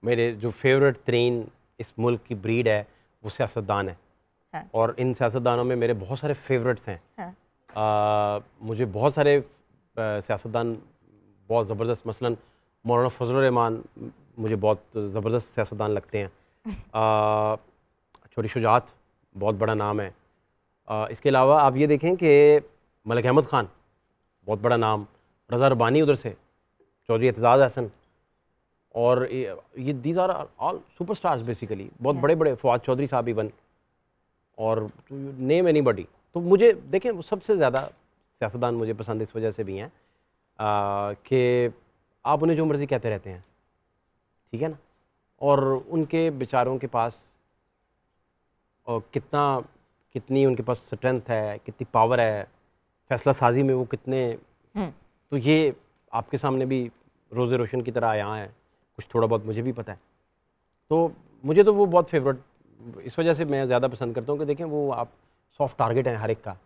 मेरे जो फेवरेट तरीन इस मुल्क की ब्रीड है वो सियासतदान है। हाँ। और इन सियासतदानों में मेरे बहुत सारे फेवरेट्स हैं। हाँ। मुझे बहुत सारे सियासतदान बहुत ज़बरदस्त, मसलन मौलाना फजल रहमान मुझे बहुत ज़बरदस्त सियासतदान लगते हैं। छोटी शुजात बहुत बड़ा नाम है। इसके अलावा आप ये देखें कि मलिक अहमद ख़ान बहुत बड़ा नाम, रज़ा रब्बानी उधर से, चौधरी एतजाज़ अहसन, और ये these are all super stars basically, बहुत बड़े बड़े, फवाद चौधरी साहब इवन, और नेम एनीबडी। तो मुझे देखें वो सबसे ज़्यादा सियासतदान मुझे पसंद इस वजह से भी हैं कि आप उन्हें जो मर्ज़ी कहते रहते हैं, ठीक है ना, और उनके बेचारों के पास कितनी उनके पास स्ट्रेंथ है, कितनी पावर है, फैसला साजी में वो कितने, तो ये आपके सामने भी रोज़े रोशन की तरह यहाँ है, कुछ थोड़ा बहुत मुझे भी पता है। तो मुझे तो वो बहुत फेवरेट, इस वजह से मैं ज़्यादा पसंद करता हूँ कि देखें वो आप सॉफ्ट टारगेट हैं हर एक का,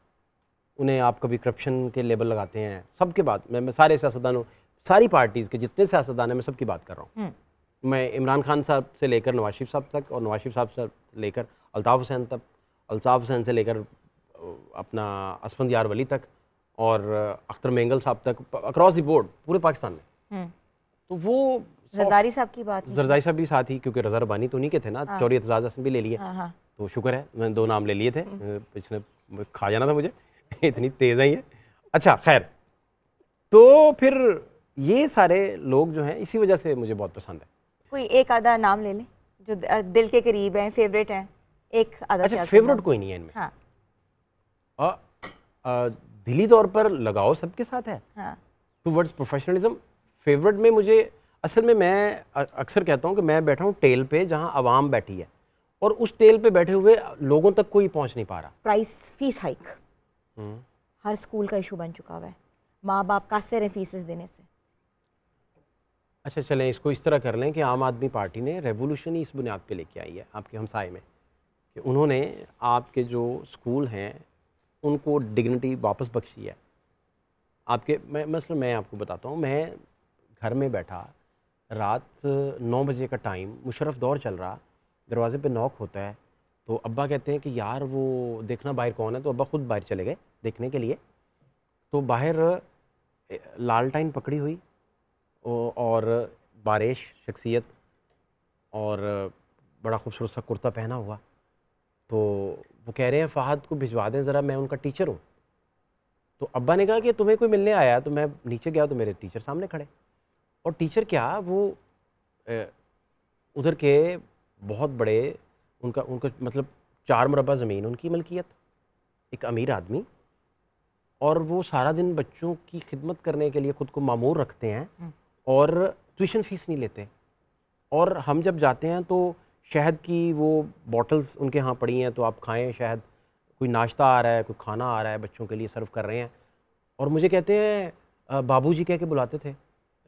उन्हें आप कभी करप्शन के लेबल लगाते हैं, सबके बात मैं सारे सियासतदानों, सारी पार्टीज़ के जितने सियासतदान हैं मैं सबकी बात कर रहा हूँ। मैं इमरान खान साहब से लेकर नवाज शरीफ साहब तक, और नवाज शरीफ साहब से लेकर अल्ताफ़ हुसैन तक, अल्ताफ़ हुसैन से लेकर अपना असफंदियार वली तक, और अख्तर मेंगल साहब तक, अक्रॉस द बोर्ड पूरे पाकिस्तान में। तो वो जरदारी साहब की बात, जरदारी साहब भी साथ ही, क्योंकि रज़ा रब्बानी तो उन्हीं के थे ना, चौधरी एतजाज़ अहसन भी ले लिए। तो शुक्र है मैंने 2 नाम ले लिए थे, इसने खा जाना था मुझे इतनी तेज़ है ये। अच्छा खैर, तो फिर ये सारे लोग जो हैं इसी वजह से मुझे बहुत पसंद है। कोई एक आधा नाम ले लें जो दिल के करीब हैं, फेवरेट हैं, एक आधा। अच्छा, फेवरेट कोई नहीं है इनमें। हाँ। दिली तौर पर लगाओ सबके साथ है। हाँ। टूवर्ड्स प्रोफेशनलिज्म, फेवरेट में मुझे असल में, मैं अक्सर कहता हूँ कि मैं बैठा हूँ टेल पे जहाँ आवाम बैठी है, और उस टेल पे बैठे हुए लोगों तक कोई पहुँच नहीं पा रहा। प्राइस, फीस हाइक हर स्कूल का इशू बन चुका हुआ है, माँ बाप कासे रहे फीसेस देने से। अच्छा चलें, इसको इस तरह कर लें कि आम आदमी पार्टी ने रेवोल्यूशन ही इस बुनियाद पे लेके आई है आपके हमसाए में, कि उन्होंने आपके जो स्कूल हैं उनको डिग्निटी वापस बख्शी है। आपके मैं आपको बताता हूँ, मैं घर में बैठा, रात 9 बजे का टाइम, मुशर्रफ दौर चल रहा, दरवाजे पे नॉक होता है, तो अब्बा कहते हैं कि यार वो देखना बाहर कौन है, तो अब्बा खुद बाहर चले गए देखने के लिए। तो बाहर लालटाइन पकड़ी हुई और बारिश शख्सियत, और बड़ा खूबसूरत सा कुर्ता पहना हुआ, तो वो कह रहे हैं फ़हद को भिजवा दें ज़रा, मैं उनका टीचर हूँ। तो अब्बा ने कहा कि तुम्हें कोई मिलने आया, तो मैं नीचे गया तो मेरे टीचर सामने खड़े, और टीचर क्या, वो उधर के बहुत बड़े, उनका मतलब 4 मुरब्बा ज़मीन उनकी मलकियत, एक अमीर आदमी, और वो सारा दिन बच्चों की खिदमत करने के लिए ख़ुद को मामूर रखते हैं, और ट्यूशन फ़ीस नहीं लेते। और हम जब जाते हैं तो शहद की वो बॉटल्स उनके यहाँ पड़ी हैं, तो आप खाएं शहद, कोई नाश्ता आ रहा है, कोई खाना आ रहा है, बच्चों के लिए सर्व कर रहे हैं। और मुझे कहते हैं, बाबूजी कह के बुलाते थे,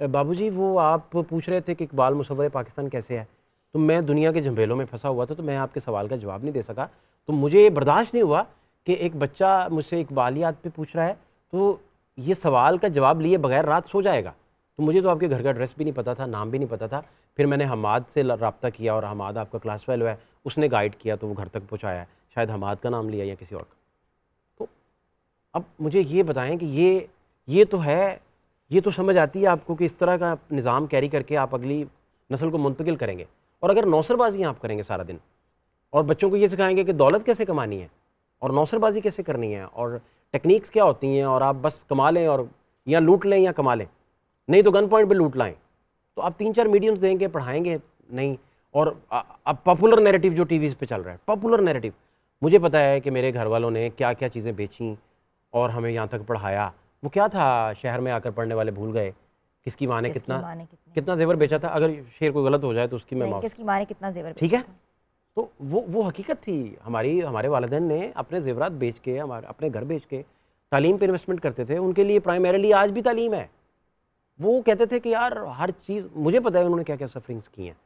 बाबूजी वो आप पूछ रहे थे कि इकबाल मुसव्वरे पाकिस्तान कैसे है, तो मैं दुनिया के झंबेलों में फंसा हुआ था, तो मैं आपके सवाल का जवाब नहीं दे सका। तो मुझे ये बर्दाश्त नहीं हुआ कि एक बच्चा मुझसे इकबालियात पे पूछ रहा है, तो ये सवाल का जवाब लिए बगैर रात सो जाएगा। तो मुझे तो आपके घर का एड्रेस भी नहीं पता था, नाम भी नहीं पता था। फिर मैंने हमाद से रब्ता किया, और हमाद आपका क्लास फेलो है, उसने गाइड किया, तो वो घर तक पहुँचाया, शायद हमाद का नाम लिया या किसी और का। तो अब मुझे ये बताएं कि ये तो है, ये तो समझ आती है आपको कि इस तरह का निज़ाम कैरी करके आप अगली नस्ल को मुंतकिल करेंगे। और अगर नौसरबाजी आप करेंगे सारा दिन, और बच्चों को ये सिखाएंगे कि दौलत कैसे कमानी है और नौसरबाजी कैसे करनी है और टेक्निक्स क्या होती हैं, और आप बस कमा लें और या लूट लें या कमा लें, नहीं तो गन पॉइंट पे लूट लाएं, तो आप 3-4 मीडियम्स देंगे, पढ़ाएंगे नहीं। और अब पॉपुलर नैरेटिव जो टीवीज़ पे चल रहा है, पॉपुलर नैरेटिव, मुझे पता है कि मेरे घर वालों ने क्या क्या चीज़ें बेचीं और हमें यहाँ तक पढ़ाया। वो क्या था, शहर में आकर पढ़ने वाले भूल गए, किसकी माँ ने कितना जेवर बेचा था। अगर शेर कोई गलत हो जाए तो उसकी मैं किसकी माँ ने कितना जेवर, ठीक है। तो वो हकीकत थी, हमारे वालिदैन ने अपने जेवरात बेच के, अपने घर बेच के तालीम पे इन्वेस्टमेंट करते थे। उनके लिए प्राइमरीली आज भी तालीम है। वो कहते थे कि यार हर चीज़, मुझे पता है उन्होंने क्या क्या सफरिंग्स की हैं,